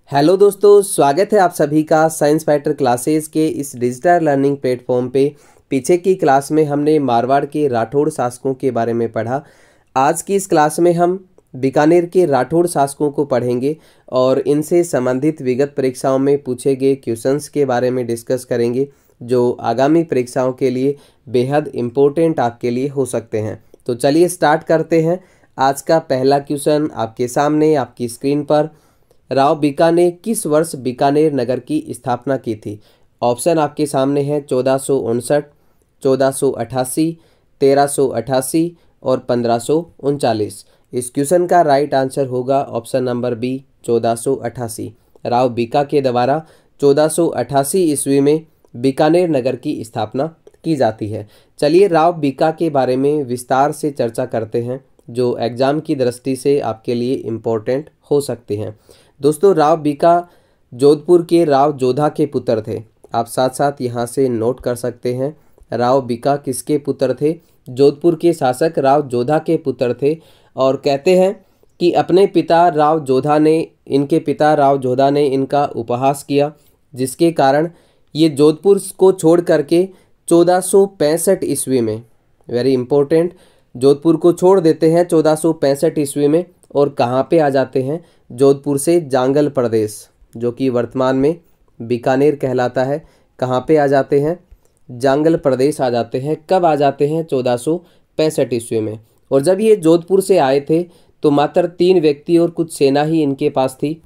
Hello दोस्तों, स्वागत है आप सभी का साइंस फाइटर क्लासेस के इस डिजिटल लर्निंग प्लेटफॉर्म पे। पीछे की क्लास में हमने मारवाड़ के राठौड़ शासकों के बारे में पढ़ा। आज की इस क्लास में हम बीकानेर के राठौड़ शासकों को पढ़ेंगे और इनसे संबंधित विगत परीक्षाओं में पूछे गए क्वेश्चंस के बारे में डिस्कस करेंगे, जो आगामी परीक्षाओं के लिए बेहद इम्पोर्टेंट आपके लिए हो सकते हैं। तो चलिए स्टार्ट करते हैं। आज का पहला क्वेश्चन आपके सामने आपकी स्क्रीन पर। राव बीका ने किस वर्ष बीकानेर नगर की स्थापना की थी? ऑप्शन आपके सामने है 1459, 1488, 1388 और 1539। इस क्वेश्चन का राइट आंसर होगा option number B 1488। Rao Bika के द्वारा 1488 ईस्वी में बीकानेर नगर की स्थापना की जाती है। चलिए राव बीका के बारे में विस्तार से चर्चा करते हैं, जो एग्जाम की दृष्टि से आपके लिए इम्पोर्टेंट हो सकते हैं। दोस्तों, राव बीका जोधपुर के राव जोधा के पुत्र थे। आप साथ साथ यहाँ से नोट कर सकते हैं, राव बीका किसके पुत्र थे? जोधपुर के शासक राव जोधा के पुत्र थे। और कहते हैं कि अपने पिता राव जोधा ने इनका उपहास किया, जिसके कारण ये जोधपुर को छोड़ करके 1465 ईस्वी में, वेरी इंपॉर्टेंट, जोधपुर को छोड़ देते हैं 1465 ईस्वी में। और कहाँ पे आ जाते हैं? जोधपुर से जांगल प्रदेश, जो कि वर्तमान में बीकानेर कहलाता है, कहाँ पे आ जाते हैं? जांगल प्रदेश आ जाते हैं। कब आ जाते हैं? 1465 ईस्वी में। और जब ये जोधपुर से आए थे तो मात्र 3 व्यक्ति और कुछ सेना ही इनके पास थी।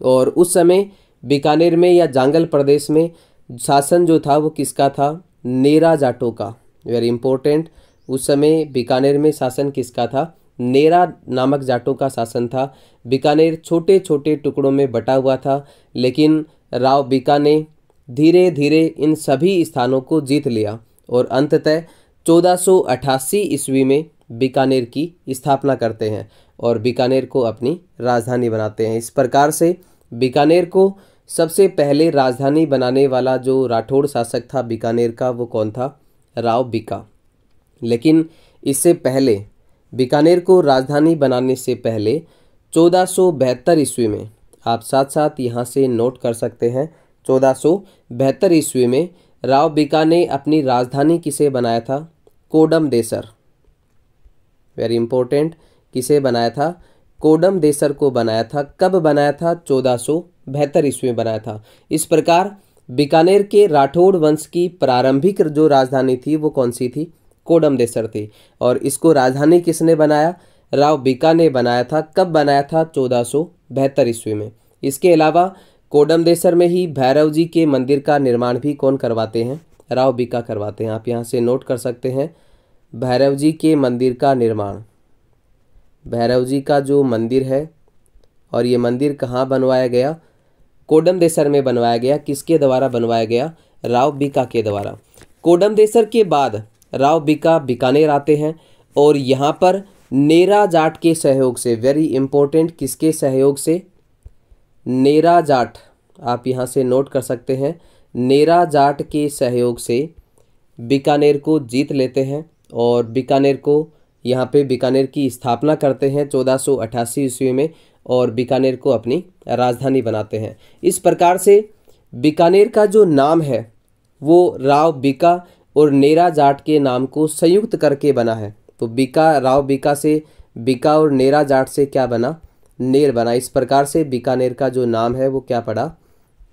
और उस समय बीकानेर में या जांगल प्रदेश में शासन जो था वो किसका था? नेरा जाटों का। वेरी इंपॉर्टेंट, उस समय बीकानेर में शासन किसका था? नेरा नामक जाटों का शासन था। बीकानेर छोटे छोटे टुकड़ों में बटा हुआ था, लेकिन राव बीका ने धीरे धीरे इन सभी स्थानों को जीत लिया और अंततः 1488 ईस्वी में बीकानेर की स्थापना करते हैं और बीकानेर को अपनी राजधानी बनाते हैं। इस प्रकार से बीकानेर को सबसे पहले राजधानी बनाने वाला जो राठौड़ शासक था बीकानेर का, वो कौन था? राव बीका। लेकिन इससे पहले, बीकानेर को राजधानी बनाने से पहले 1472 ईस्वी में, आप साथ साथ यहाँ से नोट कर सकते हैं, 1472 ईस्वी में राव बीका ने अपनी राजधानी किसे बनाया था? कोडमदेसर। वेरी इंपॉर्टेंट, किसे बनाया था? कोडमदेसर को बनाया था। कब बनाया था? 1472 ईस्वी में बनाया था। इस प्रकार बीकानेर के राठौड़ वंश की प्रारंभिक जो राजधानी थी वो कौन सी थी? कोडमदेसर थी। और इसको राजधानी किसने बनाया? राव बीका ने बनाया था। कब बनाया था? 1472 ईस्वी में। इसके अलावा कोडमदेसर में ही भैरव जी के मंदिर का निर्माण भी कौन करवाते हैं? राव बीका करवाते हैं। आप यहाँ से नोट कर सकते हैं, भैरव जी के मंदिर का निर्माण, भैरव जी का जो मंदिर है, और ये मंदिर कहाँ बनवाया गया? कोडमदेसर में बनवाया गया। किसके द्वारा बनवाया गया? राव बीका के द्वारा। कोडमदेसर के बाद राव बीका बीकानेर आते हैं और यहाँ पर नेरा जाट के सहयोग से, वेरी इंपॉर्टेंट, किसके सहयोग से? नेरा जाट। आप यहाँ से नोट कर सकते हैं, नेरा जाट के सहयोग से बीकानेर को जीत लेते हैं और बीकानेर को, यहाँ पे बीकानेर की स्थापना करते हैं 1488 ईस्वी में और बीकानेर को अपनी राजधानी बनाते हैं। इस प्रकार से बीकानेर का जो नाम है वो राव बीका और नेरा जाट के नाम को संयुक्त करके बना है। तो बीका, राव बीका से बीका और नेरा जाट से क्या बना? नेर बना। इस प्रकार से बीकानेर का जो नाम है वो क्या पड़ा?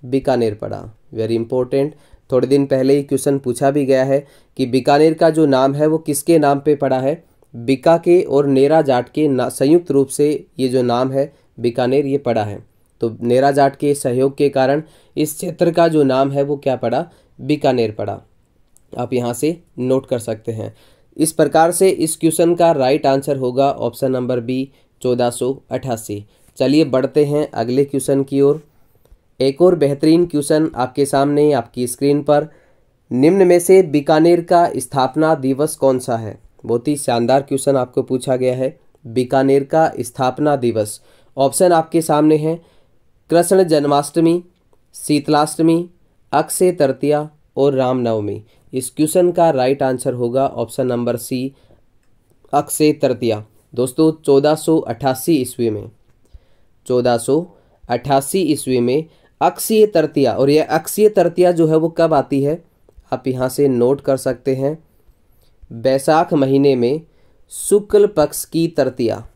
बीकानेर पड़ा। वेरी इंपॉर्टेंट, थोड़े दिन पहले ही क्वेश्चन पूछा भी गया है कि बीकानेर का जो नाम है वो किसके नाम पे पड़ा है? बीका के और नेरा जाट के संयुक्त रूप से ये जो नाम है बीकानेर, ये पड़ा है। तो नेरा जाट के सहयोग के कारण इस क्षेत्र का जो नाम है वो क्या पड़ा? बीकानेर पड़ा। आप यहाँ से नोट कर सकते हैं। इस प्रकार से इस क्वेश्चन का राइट आंसर होगा ऑप्शन नंबर बी 1488। चलिए बढ़ते हैं अगले क्वेश्चन की ओर। एक और बेहतरीन क्वेश्चन आपके सामने आपकी स्क्रीन पर। निम्न में से बीकानेर का स्थापना दिवस कौन सा है? बहुत ही शानदार क्वेश्चन आपको पूछा गया है। बीकानेर का स्थापना दिवस, ऑप्शन आपके सामने है, कृष्ण जन्माष्टमी, शीतलाष्टमी, अक्षय तृतीया और रामनवमी। इस क्वेश्चन का राइट आंसर होगा option number C, Akshaya Tritiya. दोस्तों 1488 ईस्वी में, 1488 1588 ईस्वी में अक्षीय तृतीया, और यह अक्षीय तृतीया जो है वो कब आती है, आप यहाँ से नोट कर सकते हैं, बैसाख महीने में शुक्ल पक्ष की तृतीया।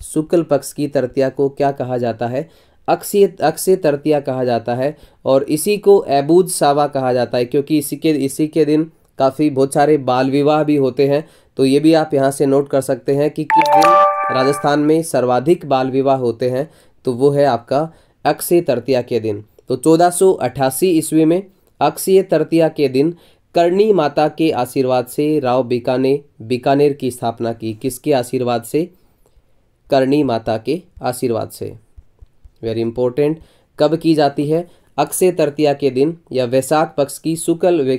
शुक्ल पक्ष की तृतीया को क्या कहा जाता है, अक्षय तृतीया कहा जाता है। और इसी को ऐबूज सावा कहा जाता है, क्योंकि इसी के दिन काफ़ी बहुत सारे बाल विवाह भी होते हैं। तो ये भी आप यहाँ से नोट कर सकते हैं कि किस दिन राजस्थान में सर्वाधिक बाल विवाह होते हैं, तो वो है आपका अक्षय तृतीया के दिन। तो 1488 ईस्वी में अक्षय तृतीया के दिन करणी माता के आशीर्वाद से राव बीका ने बीकानेर की स्थापना की। किसके आशीर्वाद से, करणी माता के आशीर्वाद से। वेरी इंपॉर्टेंट, कब की जाती है, अक्षय तृतीया के दिन या वैशाख पक्ष की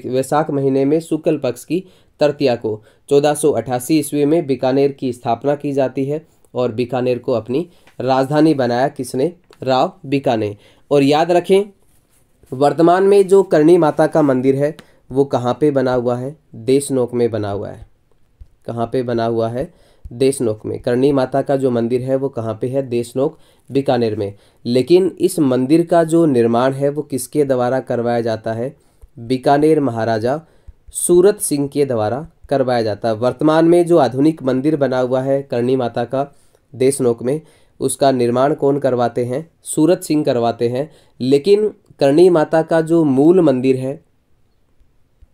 वैशाख महीने में शुक्ल पक्ष की तृतीया को 1488 ईस्वी में बीकानेर की स्थापना की जाती है। और बीकानेर को अपनी राजधानी बनाया किसने, राव बीका ने। और याद रखें, वर्तमान में जो करणी माता का मंदिर है वो कहाँ पे बना हुआ है, देशनोक में बना हुआ है। कहाँ पे बना हुआ है, देशनोक में। करणी माता का जो मंदिर है वो कहाँ पे है, देशनोक बीकानेर में। लेकिन इस मंदिर का जो निर्माण है वो किसके द्वारा करवाया जाता है, बीकानेर महाराजा सूरत सिंह के द्वारा करवाया जाता है। वर्तमान में जो आधुनिक मंदिर बना हुआ है करणी माता का देशनोक में, उसका निर्माण कौन करवाते हैं, सूरत सिंह करवाते हैं। लेकिन करणी माता का जो मूल मंदिर है,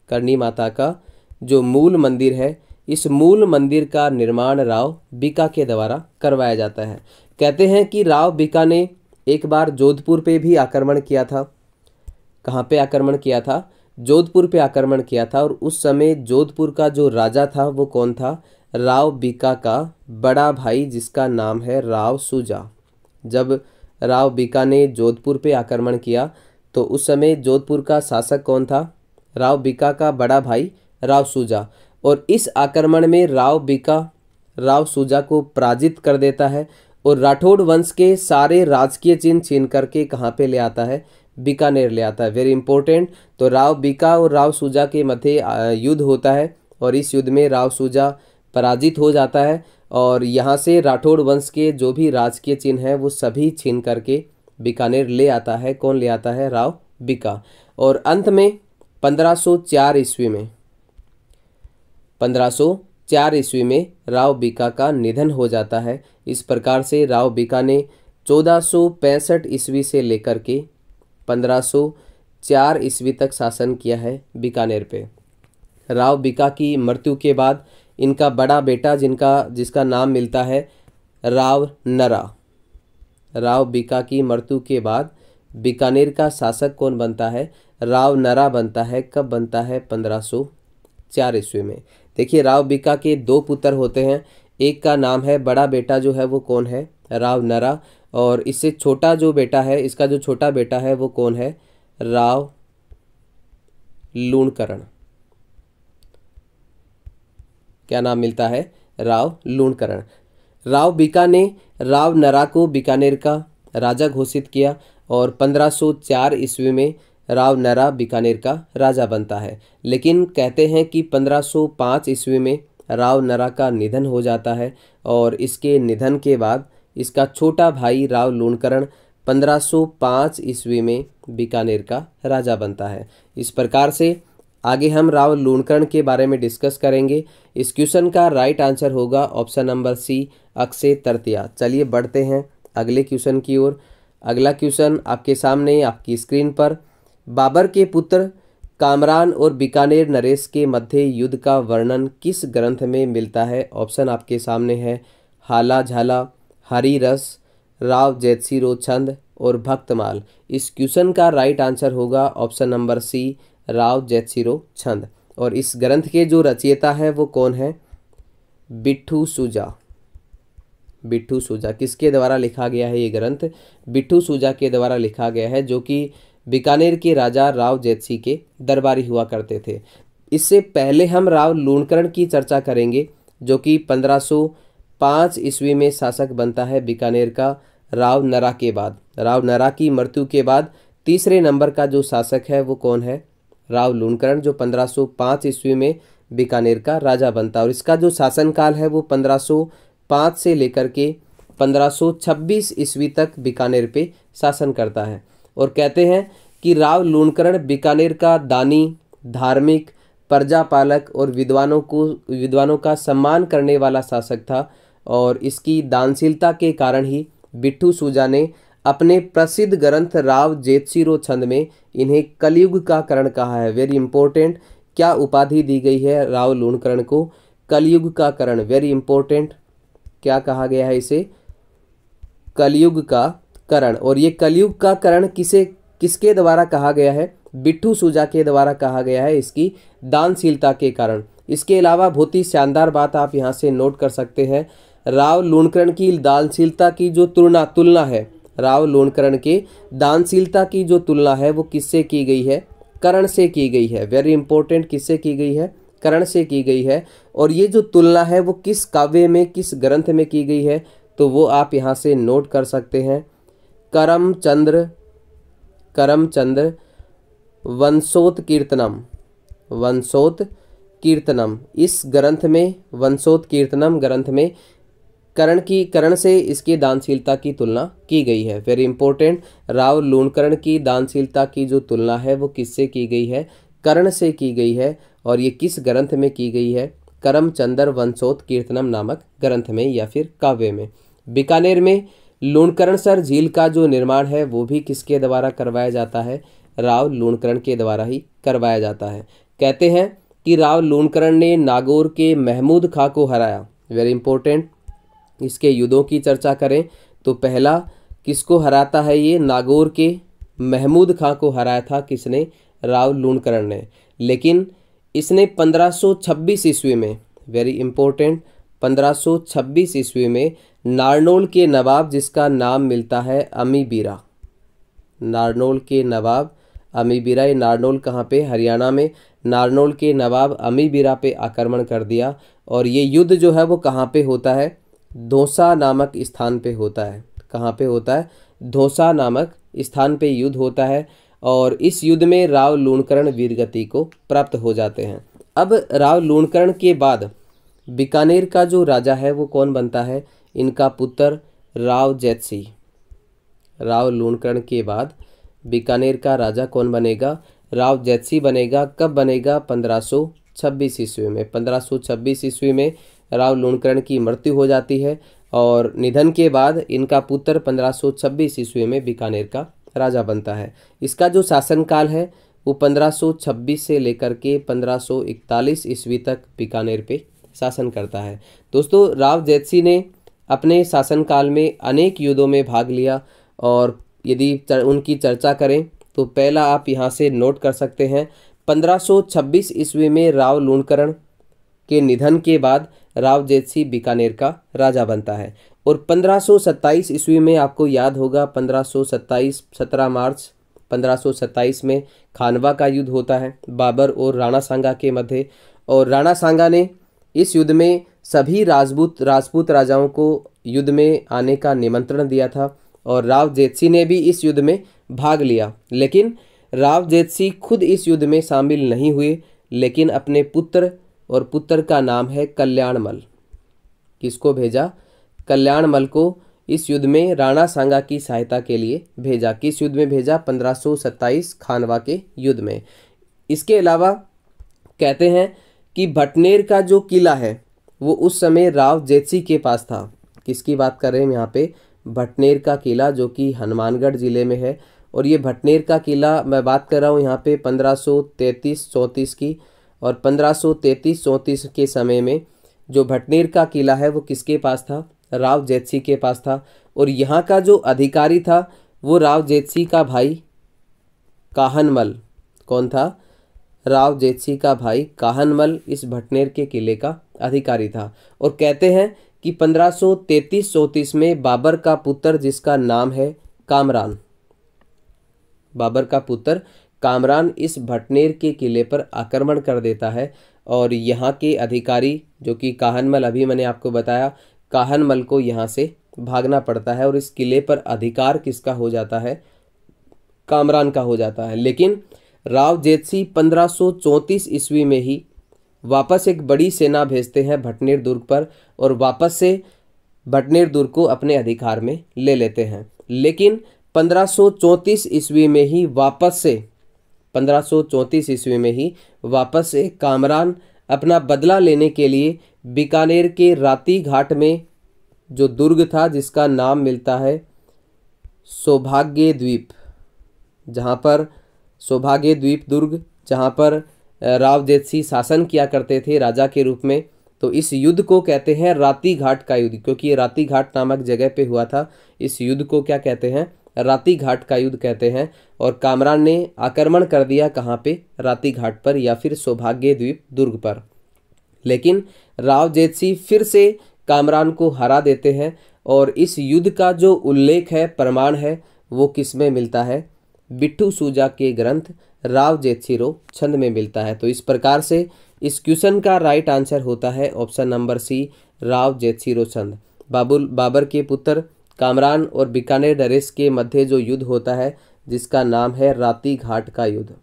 करणी माता का जो मूल मंदिर है, इस मूल मंदिर का निर्माण राव बीका के द्वारा करवाया जाता है। कहते हैं कि राव बीका ने एक बार जोधपुर पे भी आक्रमण किया था। कहाँ पे आक्रमण किया था, जोधपुर पे आक्रमण किया था। और उस समय जोधपुर का जो राजा था वो कौन था, राव बीका का बड़ा भाई, जिसका नाम है राव सूजा। जब राव बीका ने जोधपुर पे आक्रमण किया तो उस समय जोधपुर का शासक कौन था, राव बीका का बड़ा भाई राव सूजा। और इस आक्रमण में राव बीका राव सूजा को पराजित कर देता है और राठौड़ वंश के सारे राजकीय चिन्ह छीन करके कहाँ पे ले आता है, बीकानेर ले आता है। Very important. तो राव बीका और राव सूजा के मध्य युद्ध होता है और इस युद्ध में राव सूजा पराजित हो जाता है और यहाँ से राठौड़ वंश के जो भी राजकीय चिन्ह हैं वो सभी छीन करके बीकानेर ले आता है। कौन ले आता है, राव बीका। और अंत में 1504 ईस्वी में राव बीका का निधन हो जाता है। इस प्रकार से राव बीका ने 1465 ईस्वी से लेकर के 1504 ईस्वी तक शासन किया है बीकानेर पे। राव बीका की मृत्यु के बाद इनका बड़ा बेटा जिसका नाम मिलता है राव नरा। राव बीका की मृत्यु के बाद बीकानेर का शासक कौन बनता है, राव नरा बनता है। कब बनता है, 1504 ईस्वी में। देखिए, राव बीका के दो पुत्र होते हैं। एक का नाम है, बड़ा बेटा जो है वो कौन है, राव नरा। और इससे छोटा जो बेटा है, इसका जो छोटा बेटा है वो कौन है, राव लूणकरण। क्या नाम मिलता है, राव लूणकरण। राव बीका ने राव नरा को बीकानेर का राजा घोषित किया और 1504 ईस्वी में राव नरा बीकानेर का राजा बनता है। लेकिन कहते हैं कि 1505 ईस्वी में राव नरा का निधन हो जाता है और इसके निधन के बाद इसका छोटा भाई राव लूणकरण 1505 ईस्वी में बीकानेर का राजा बनता है। इस प्रकार से आगे हम राव लूणकरण के बारे में डिस्कस करेंगे। इस क्वेश्चन का राइट आंसर होगा option number C, Akshaya Tritiya. चलिए बढ़ते हैं अगले क्वेश्चन की ओर। अगला क्वेश्चन आपके सामने आपकी स्क्रीन पर, बाबर के पुत्र कामरान और बीकानेर नरेश के मध्य युद्ध का वर्णन किस ग्रंथ में मिलता है। ऑप्शन आपके सामने है, हाला झाला, हरी रस, राव जैतसिरो छंद और भक्तमाल। इस क्वेश्चन का राइट आंसर होगा ऑप्शन नंबर सी, राव जैतसिरो छंद। और इस ग्रंथ के जो रचयिता है वो कौन है, बिट्ठू सूजा। बिट्ठू सूजा किसके द्वारा लिखा गया है, ये ग्रंथ बिट्ठू सूजा के द्वारा लिखा गया है, जो कि बीकानेर के राजा राव जैतसी के दरबारी हुआ करते थे। इससे पहले हम राव लूणकरण की चर्चा करेंगे, जो कि 1505 ईस्वी में शासक बनता है बीकानेर का राव नरा के बाद। राव नरा की मृत्यु के बाद तीसरे नंबर का जो शासक है वो कौन है, राव लूणकरण, जो 1505 ईस्वी में बीकानेर का राजा बनता है। और इसका जो शासनकाल है वो 1505 से लेकर के 1526 ईस्वी तक बीकानेर पे शासन करता है। और कहते हैं कि राव लूणकरण बीकानेर का दानी, धार्मिक, प्रजापालक और विद्वानों का सम्मान करने वाला शासक था। और इसकी दानशीलता के कारण ही बिट्ठू सूजा ने अपने प्रसिद्ध ग्रंथ राव जेतसिरो छंद में इन्हें कलयुग का करण कहा है। वेरी इंपॉर्टेंट, क्या उपाधि दी गई है राव लूणकरण को? कलयुग का करण। वेरी इंपॉर्टेंट, क्या कहा गया है इसे? कलयुग का करण। और ये कलयुग का करण किसके द्वारा कहा गया है? बिट्ठू सूजा के द्वारा कहा गया है, इसकी दानशीलता के कारण। इसके अलावा बहुत ही शानदार बात आप यहाँ से नोट कर सकते हैं, राव लूणकरण की दानशीलता की जो तुलना है, राव लूणकरण के दानशीलता की जो तुलना है वो किससे की गई है? करण से की गई है। वेरी इंपॉर्टेंट, किससे की गई है? करण से की गई है। और ये जो तुलना है वो किस काव्य में, किस ग्रंथ में की गई है? तो वो आप यहाँ से नोट कर सकते हैं, करमचंद्र वंशोत कीर्तनम। इस ग्रंथ में, वंशोत कीर्तनम ग्रंथ में करण से इसकी दानशीलता की तुलना की गई है। वेरी इंपॉर्टेंट, राव लूणकरण की दानशीलता की जो तुलना है वो किससे की गई है? करण से की गई है। और ये किस ग्रंथ में की गई है? करमचंद्र वंशोत कीर्तनम नामक ग्रंथ में या फिर काव्य में। बीकानेर में लूणकरणसर झील का जो निर्माण है वो भी किसके द्वारा करवाया जाता है? राव लूणकरण के द्वारा ही करवाया जाता है। कहते हैं कि राव लूणकरण ने नागौर के महमूद खां को हराया। वेरी इंपॉर्टेंट, इसके युद्धों की चर्चा करें तो पहला किसको हराता है? ये नागौर के महमूद खां को हराया था। किसने? राव लूणकरण ने। लेकिन इसने 1526 ईस्वी में, वेरी इंपॉर्टेंट, 1526 ईस्वी में नारनौल के नवाब, जिसका नाम मिलता है अमीबीरा, नारनौल के नवाब अमीबीरा, ये नारनौल कहाँ पे? हरियाणा में। नारनौल के नवाब अमीबीरा पे आक्रमण कर दिया। और ये युद्ध जो है वो कहाँ पे होता है? धौसा नामक स्थान पे होता है। कहाँ पे होता है? धौसा नामक स्थान पे युद्ध होता है। और इस युद्ध में राव लूणकरण वीरगति को प्राप्त हो जाते हैं। अब राव लूणकरण के बाद बीकानेर का जो राजा है वो कौन बनता है? इनका पुत्र राव जेतसी। राव लूणकरण के बाद बीकानेर का राजा कौन बनेगा? राव जेतसी बनेगा। कब बनेगा? 1526 ईस्वी में। 1526 ईस्वी में राव लूणकरण की मृत्यु हो जाती है। और निधन के बाद इनका पुत्र 1526 ईस्वी में बीकानेर का राजा बनता है। इसका जो शासनकाल है वो 1526 से लेकर के 1541 ईस्वी तक बीकानेर पे शासन करता है। दोस्तों, राव जेतसी ने अपने शासनकाल में अनेक युद्धों में भाग लिया। और यदि उनकी चर्चा करें तो पहला आप यहाँ से नोट कर सकते हैं, 1526 ईस्वी में राव लूणकरण के निधन के बाद राव जेतसी बीकानेर का राजा बनता है। और 1527 ईस्वी में आपको याद होगा, 1527 17 मार्च 1527 में खानवा का युद्ध होता है बाबर और राणा सांगा के मध्य। और राणा सांगा ने इस युद्ध में सभी राजपूत राजाओं को युद्ध में आने का निमंत्रण दिया था। और राव जेतसी ने भी इस युद्ध में भाग लिया। लेकिन राव जेतसी खुद इस युद्ध में शामिल नहीं हुए, लेकिन अपने पुत्र, और पुत्र का नाम है कल्याणमल। किसको भेजा? कल्याणमल को इस युद्ध में राणा सांगा की सहायता के लिए भेजा। किस युद्ध में भेजा? 1527 खानवा के युद्ध में। इसके अलावा कहते हैं कि भटनेर का जो किला है वो उस समय राव जेतसी के पास था। किसकी बात कर रहे हैं यहाँ पे? भटनेर का किला, जो कि हनुमानगढ़ जिले में है। और ये भटनेर का किला मैं बात कर रहा हूँ यहाँ पे 1533-34 की। और 1533-34 के समय में जो भटनेर का किला है वो किसके पास था? राव जेतसी के पास था। और यहाँ का जो अधिकारी था वो राव जेतसी का भाई काहनमल। कौन था? राव जेतसी का भाई काहनमल इस भटनेर के किले का अधिकारी था। और कहते हैं कि 1533-34 में बाबर का पुत्र, जिसका नाम है कामरान, बाबर का पुत्र कामरान इस भटनेर के किले पर आक्रमण कर देता है। और यहाँ के अधिकारी जो कि काहनमल, अभी मैंने आपको बताया, काहनमल को यहाँ से भागना पड़ता है। और इस किले पर अधिकार किसका हो जाता है? कामरान का हो जाता है। लेकिन राव जेतसी 1534 ईस्वी में ही वापस एक बड़ी सेना भेजते हैं भटनेर दुर्ग पर। और वापस से भटनेर दुर्ग को अपने अधिकार में ले लेते हैं। लेकिन 1534 ईस्वी में ही वापस से 1534 ईस्वी में ही वापस से कामरान अपना बदला लेने के लिए बीकानेर के राती घाट में जो दुर्ग था जिसका नाम मिलता है सौभाग्य द्वीप, जहाँ पर सौभाग्य द्वीप दुर्ग, जहाँ पर राव जेतसी शासन किया करते थे राजा के रूप में, तो इस युद्ध को कहते हैं राती घाट का युद्ध, क्योंकि ये राती घाट नामक जगह पे हुआ था। इस युद्ध को क्या कहते हैं? राती घाट का युद्ध कहते हैं। और कामरान ने आक्रमण कर दिया कहाँ पे? राती घाट पर या फिर सौभाग्य द्वीप दुर्ग पर। लेकिन राव जेतसी फिर से कामरान को हरा देते हैं और इस युद्ध का जो उल्लेख है, प्रमाण है, वो किस में मिलता है? बिट्ठू सूजा के ग्रंथ राव जेतसिरो छंद में मिलता है। तो इस प्रकार से इस क्वेश्चन का राइट आंसर होता है ऑप्शन नंबर सी, राव जेतसिरो छंद। बाबर के पुत्र कामरान और बीकानेर नरेश के मध्य जो युद्ध होता है जिसका नाम है राती घाट का युद्ध,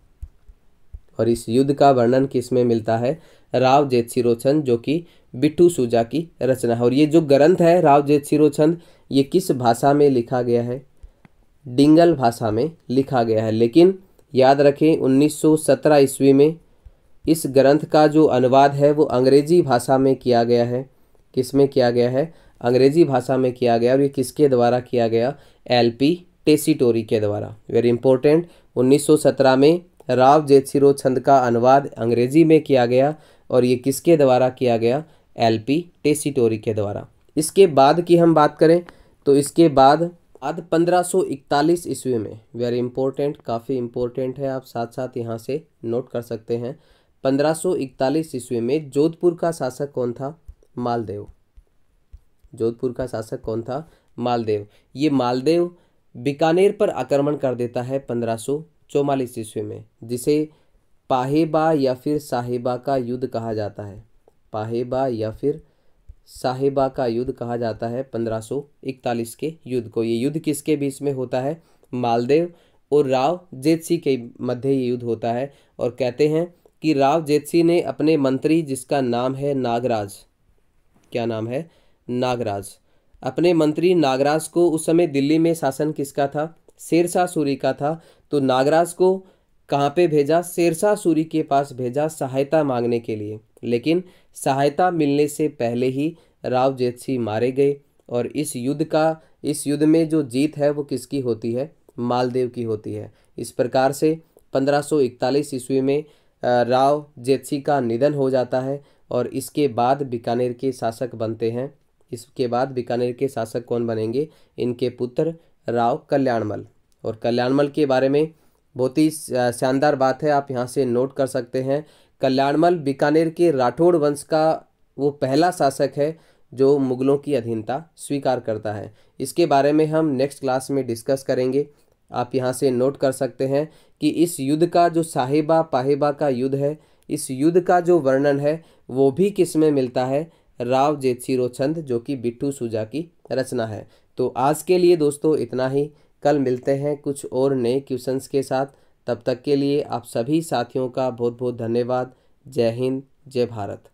और इस युद्ध का वर्णन किस में मिलता है? राव जेतसिरो छंद, जो कि बिट्ठू सूजा की रचना है। और ये जो ग्रंथ है राव जेतसिरो छंद, ये किस भाषा में लिखा गया है? डिंगल भाषा में लिखा गया है। लेकिन याद रखें 1917 ईस्वी में इस ग्रंथ का जो अनुवाद है वो अंग्रेजी भाषा में किया गया है। किस में किया गया है? अंग्रेजी भाषा में किया गया। और ये किसके द्वारा किया गया? LP टेसीटोरी के द्वारा। वेरी इंपॉर्टेंट, 1917 में राव जेतसिरो छंद का अनुवाद अंग्रेजी में किया गया और ये किसके द्वारा किया गया? LP टेसीटोरी के द्वारा। इसके बाद की हम बात करें तो इसके बाद 1541 ईस्वी में, वेरी इंपॉर्टेंट, काफ़ी इंपॉर्टेंट है, आप साथ साथ यहाँ से नोट कर सकते हैं। 1541 ईस्वी में जोधपुर का शासक कौन था? मालदेव। जोधपुर का शासक कौन था? मालदेव। ये मालदेव बीकानेर पर आक्रमण कर देता है 1544 ईस्वी में, जिसे पाहेबा या फिर साहेबा का युद्ध कहा जाता है। पाहेबा या फिर साहेबा का युद्ध कहा जाता है 1541 के युद्ध को। ये युद्ध किसके बीच में होता है? मालदेव और राव जेतसी के मध्य ये युद्ध होता है। और कहते हैं कि राव जेतसी ने अपने मंत्री, जिसका नाम है नागराज, क्या नाम है? नागराज। अपने मंत्री नागराज को, उस समय दिल्ली में शासन किसका था? शेरशाह सूरी का था। तो नागराज को कहाँ पे भेजा? शेरशाह सूरी के पास भेजा सहायता मांगने के लिए। लेकिन सहायता मिलने से पहले ही राव जेतसी मारे गए और इस युद्ध में जो जीत है वो किसकी होती है? मालदेव की होती है। इस प्रकार से 1541 ईस्वी में राव जेतसी का निधन हो जाता है और इसके बाद बीकानेर के शासक बनते हैं। इसके बाद बीकानेर के शासक कौन बनेंगे? इनके पुत्र राव कल्याणमल। और कल्याणमल के बारे में बहुत ही शानदार बात है, आप यहाँ से नोट कर सकते हैं। कल्याणमल बीकानेर के राठौड़ वंश का वो पहला शासक है जो मुगलों की अधीनता स्वीकार करता है। इसके बारे में हम नेक्स्ट क्लास में डिस्कस करेंगे। आप यहाँ से नोट कर सकते हैं कि इस युद्ध का जो साहेबा पाहेबा का युद्ध है, इस युद्ध का जो वर्णन है वो भी किस में मिलता है? राव जेतसिरो छंद, जो कि बिट्ठू सूजा की रचना है। तो आज के लिए दोस्तों इतना ही। कल मिलते हैं कुछ और नए क्वेश्चंस के साथ। तब तक के लिए आप सभी साथियों का बहुत बहुत धन्यवाद। जय हिंद, जय भारत।